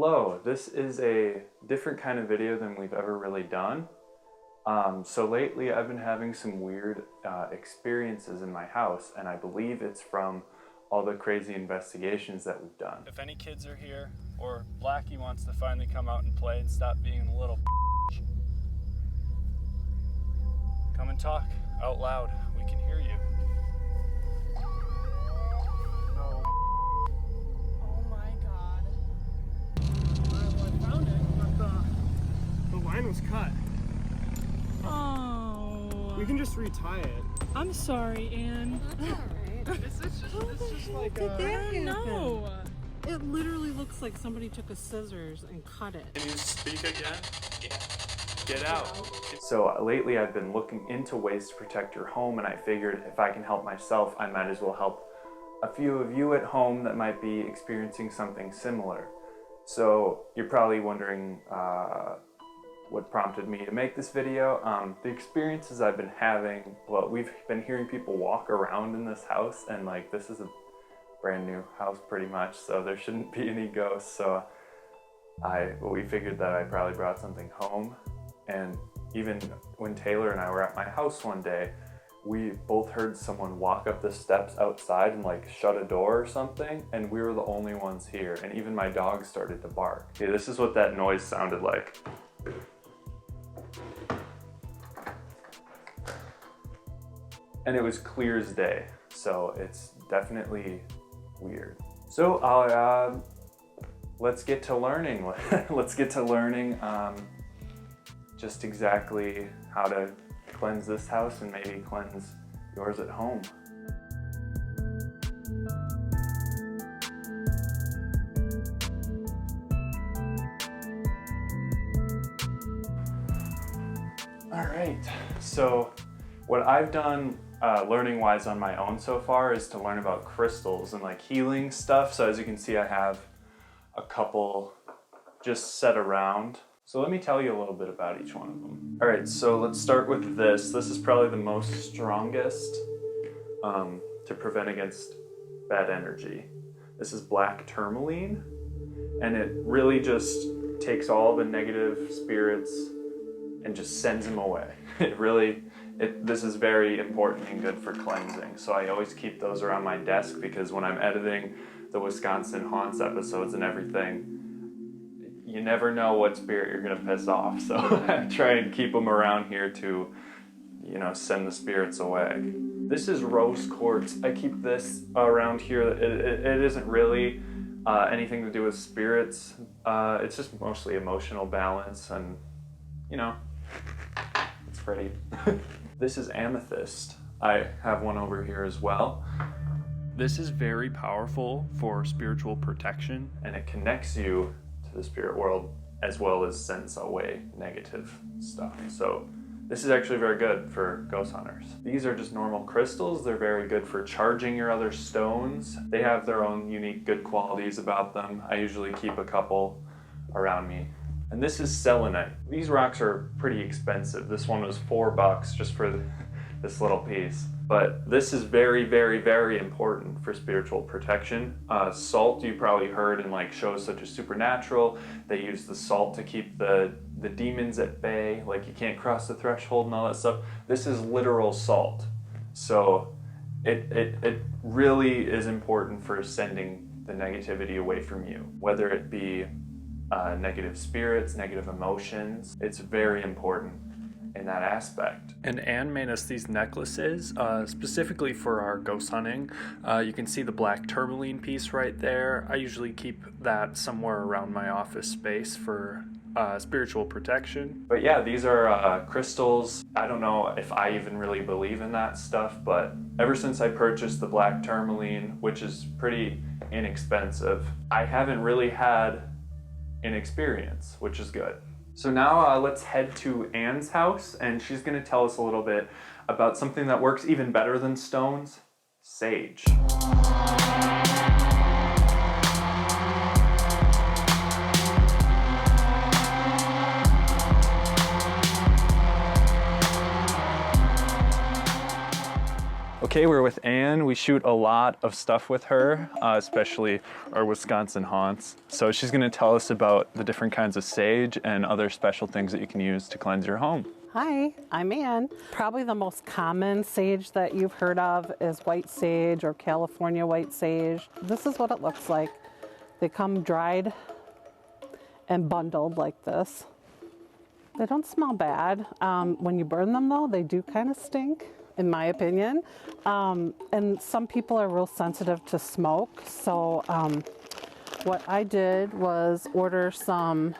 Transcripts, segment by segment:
Hello, this is a different kind of video than we've ever really done. So lately I've been having some weird experiences in my house, and I believe it's from all the crazy investigations that we've done. If any kids are here, or Blackie wants to finally come out and play and stop being a little come and talk out loud. We can hear you. Oh my god. I found it, but the line was cut. Oh. We can just retie it. I'm sorry, Anne. That's alright. It's just like No. It literally looks like somebody took a scissors and cut it. Can you speak again? Get out. So lately I've been looking into ways to protect your home, and I figured if I can help myself, I might as well help a few of you at home that might be experiencing something similar. So you're probably wondering what prompted me to make this video. The experiences I've been having, well, we've been hearing people walk around in this house, and like this is a brand new house pretty much, so there shouldn't be any ghosts. So we figured that I probably brought something home. And even when Taylor and I were at my house one day, we both heard someone walk up the steps outside and like shut a door or something, and we were the only ones here, and even my dog started to bark. Okay, this is what that noise sounded like. And it was clear as day, so it's definitely weird. So let's get to learning. Let's get to learning just exactly how to cleanse this house and maybe cleanse yours at home. All right, so what I've done learning wise on my own so far is to learn about crystals and like healing stuff. So as you can see, I have a couple just set around. So let me tell you a little bit about each one of them. All right, so let's start with this. This is probably the most strongest to prevent against bad energy. This is black tourmaline, and it really just takes all the negative spirits and just sends them away. This is very important and good for cleansing. So I always keep those around my desk, because when I'm editing the Wisconsin Haunts episodes and everything, you never know what spirit you're gonna piss off. So I try and keep them around here to, send the spirits away. This is rose quartz. I keep this around here. It isn't really anything to do with spirits. It's just mostly emotional balance, and it's pretty. This is amethyst. I have one over here as well. This is very powerful for spiritual protection, and it connects you to the spirit world as well as sends away negative stuff. So this is actually very good for ghost hunters. These are just normal crystals. They're very good for charging your other stones. They have their own unique good qualities about them. I usually keep a couple around me. And this is selenite. These rocks are pretty expensive. This one was $4 just for this little piece. But this is very, very, very important for spiritual protection. Salt, you probably heard in like shows such as Supernatural, they use the salt to keep the demons at bay, like you can't cross the threshold and all that stuff. This is literal salt. So it really is important for sending the negativity away from you, whether it be negative spirits, negative emotions. It's very important in that aspect. And Anne made us these necklaces specifically for our ghost hunting. You can see the black tourmaline piece right there. I usually keep that somewhere around my office space for spiritual protection. But yeah, these are crystals. I don't know if I even really believe in that stuff, but ever since I purchased the black tourmaline, which is pretty inexpensive, I haven't really had an experience, which is good. So now let's head to Anne's house, and she's gonna tell us a little bit about something that works even better than stones, sage. Okay, we're with Anne. We shoot a lot of stuff with her, especially our Wisconsin haunts. So she's gonna tell us about the different kinds of sage and other special things that you can use to cleanse your home. Hi, I'm Ann. Probably the most common sage that you've heard of is white sage or California white sage. This is what it looks like. They come dried and bundled like this. They don't smell bad. When you burn them though, they do kind of stink, in my opinion. And some people are real sensitive to smoke. So what I did was order some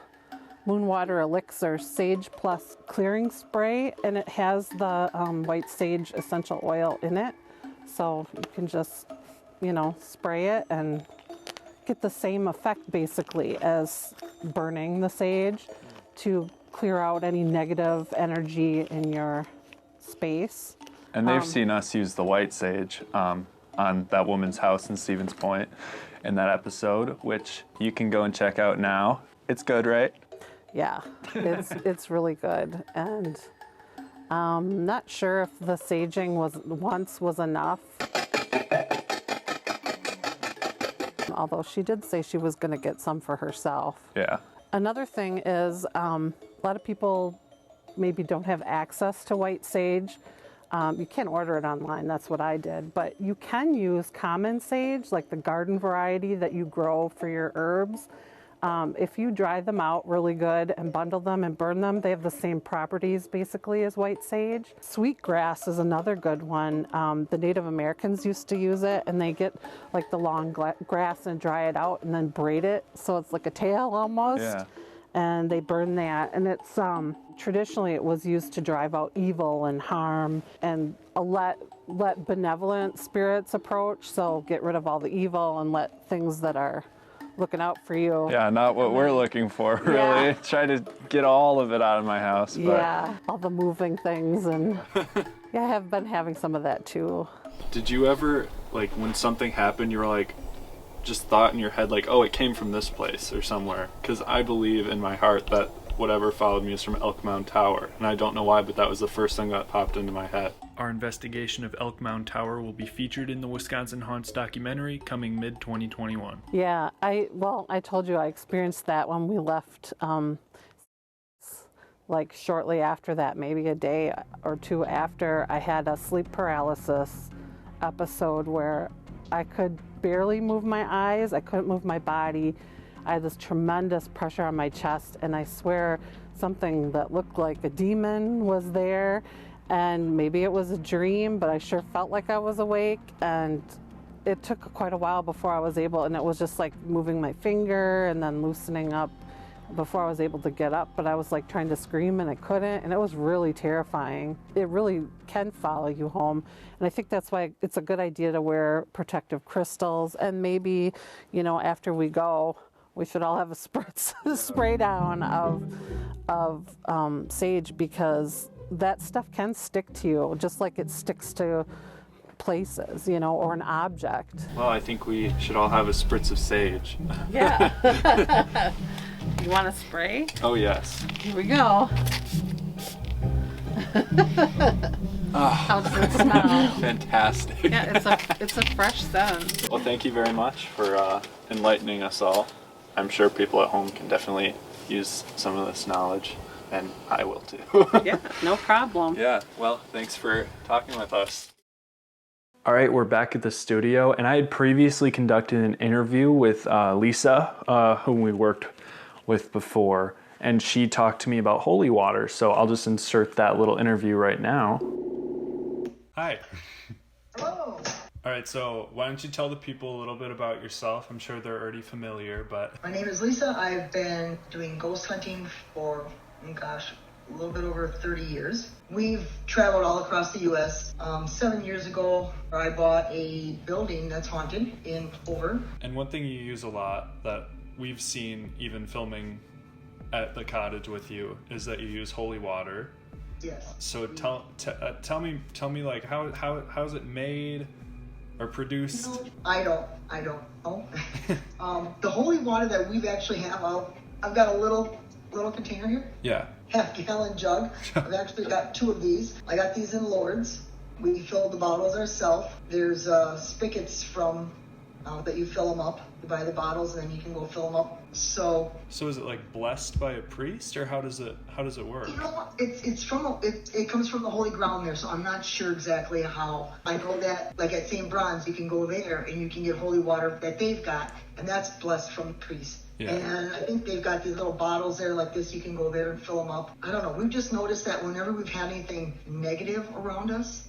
Moonwater Elixir Sage Plus clearing spray, and it has the white sage essential oil in it. So you can just, you know, spray it and get the same effect basically as burning the sage to clear out any negative energy in your space. And they've seen us use the white sage on that woman's house in Stevens Point in that episode, which you can go and check out now. It's good, right? Yeah, it's really good, and I'm not sure if the saging was enough. Although she did say she was going to get some for herself. Yeah. Another thing is a lot of people maybe don't have access to white sage. You can't order it online, that's what I did, but you can use common sage, like the garden variety that you grow for your herbs. If you dry them out really good and bundle them and burn them, they have the same properties basically as white sage. Sweetgrass is another good one. The Native Americans used to use it, and they get like the long grass and dry it out and then braid it so it's like a tail almost. Yeah. And they burn that, and it's traditionally it was used to drive out evil and harm and let benevolent spirits approach, so get rid of all the evil and let things that are looking out for you. Yeah, not what we're looking for, really. Yeah. Try to get all of it out of my house. But Yeah, all the moving things, and yeah, I have been having some of that too. Did you ever, like, when something happened, you were like, just thought in your head, like, oh, it came from this place or somewhere? Because I believe in my heart that whatever followed me is from Elk Mound Tower. And I don't know why, but that was the first thing that popped into my head. Our investigation of Elk Mound Tower will be featured in the Wisconsin Haunts documentary coming mid-2021. Yeah, I told you I experienced that when we left, like shortly after that, maybe a day or two after. I had a sleep paralysis episode where I could barely move my eyes, I couldn't move my body. I had this tremendous pressure on my chest, and I swear something that looked like a demon was there, and maybe it was a dream, but I sure felt like I was awake, and it took quite a while before I was able, and it was just like moving my finger and then loosening up before I was able to get up, but I was like trying to scream and I couldn't, and it was really terrifying. It really can follow you home, and I think that's why it's a good idea to wear protective crystals, and maybe, you know, after we go, we should all have a spray down of sage, because that stuff can stick to you, just like it sticks to places, you know, or an object. Well, I think we should all have a spritz of sage. Yeah. You want a spray? Oh, yes. Here we go. How does it smell? Fantastic. Yeah, it's a fresh scent. Well, thank you very much for enlightening us all. I'm sure people at home can definitely use some of this knowledge, and I will too. Yeah, no problem. Yeah, well, thanks for talking with us. All right, we're back at the studio, and I had previously conducted an interview with Lisa, whom we worked with before, and she talked to me about holy water, so I'll just insert that little interview right now. Hi. Hello. All right, so why don't you tell the people a little bit about yourself? I'm sure they're already familiar, but... My name is Lisa. I've been doing ghost hunting for, a little bit over 30 years. We've traveled all across the U.S. 7 years ago, I bought a building that's haunted in Clover. And one thing you use a lot that we've seen even filming at the cottage with you is that you use holy water. Yes. So tell me like how is it made or produced? I don't know. The holy water that we've actually have, I've got a little container here. Yeah. Half-gallon jug. I've actually got two of these. I got these in Lourdes, We fill the bottles ourselves. There's spigots from that you fill them up. You buy the bottles and then you can go fill them up. So is it like blessed by a priest, or how does it work? you know what? It comes from the holy ground there, so I'm not sure exactly how. I know that like at St. Bronze you can go there and you can get holy water that they've got, and that's blessed from the priest. Yeah. And I think they've got these little bottles there like this. You can go there and fill them up. I don't know. We've just noticed that whenever we've had anything negative around us,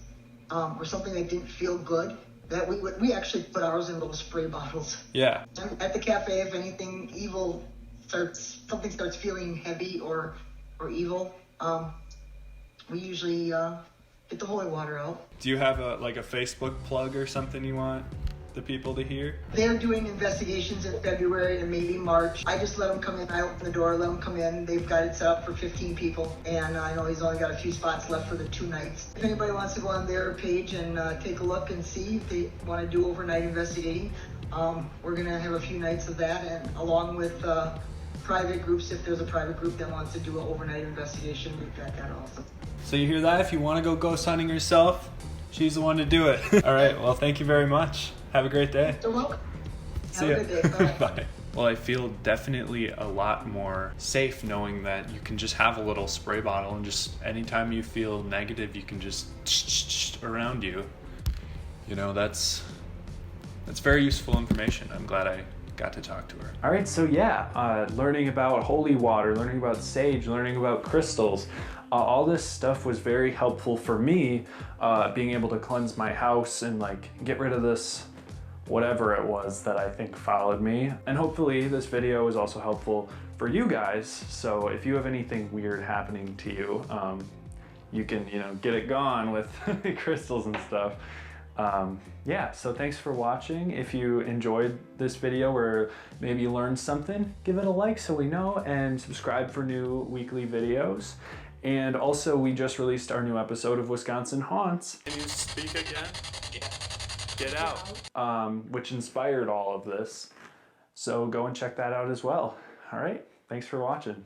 or something that didn't feel good, that we actually put ours in little spray bottles. Yeah. And at the cafe, if anything evil something starts feeling heavy or evil, we usually get the holy water out. Do you have a Facebook plug or something you want the people to hear? They're doing investigations in February and maybe March. I just let them come in. I open the door, let them come in. They've got it set up for 15 people, and I know he's only got a few spots left for the 2 nights. If anybody wants to go on their page and take a look and see if they want to do overnight investigating, we're going to have a few nights of that, and along with private groups, if there's a private group that wants to do an overnight investigation, we've got that also. So you hear that? If you want to go ghost hunting yourself, she's the one to do it. All right. Well, thank you very much. Have a great day. You're welcome. See Have ya. a good day. Bye. Bye. Well, I feel definitely a lot more safe knowing that you can just have a little spray bottle and just anytime you feel negative, you can just around you. You know, that's very useful information. I'm glad I got to talk to her. All right, so yeah, learning about holy water, learning about sage, learning about crystals, all this stuff was very helpful for me, being able to cleanse my house and like get rid of this whatever it was that I think followed me. And hopefully this video is also helpful for you guys. So if you have anything weird happening to you, you can, get it gone with crystals and stuff. Yeah, so thanks for watching. If you enjoyed this video or maybe you learned something, give it a like so we know, and subscribe for new weekly videos. And also, we just released our new episode of Wisconsin Haunts. Can you speak again? Yeah. Get out. Which inspired all of this. So go and check that out as well. All right, thanks for watching.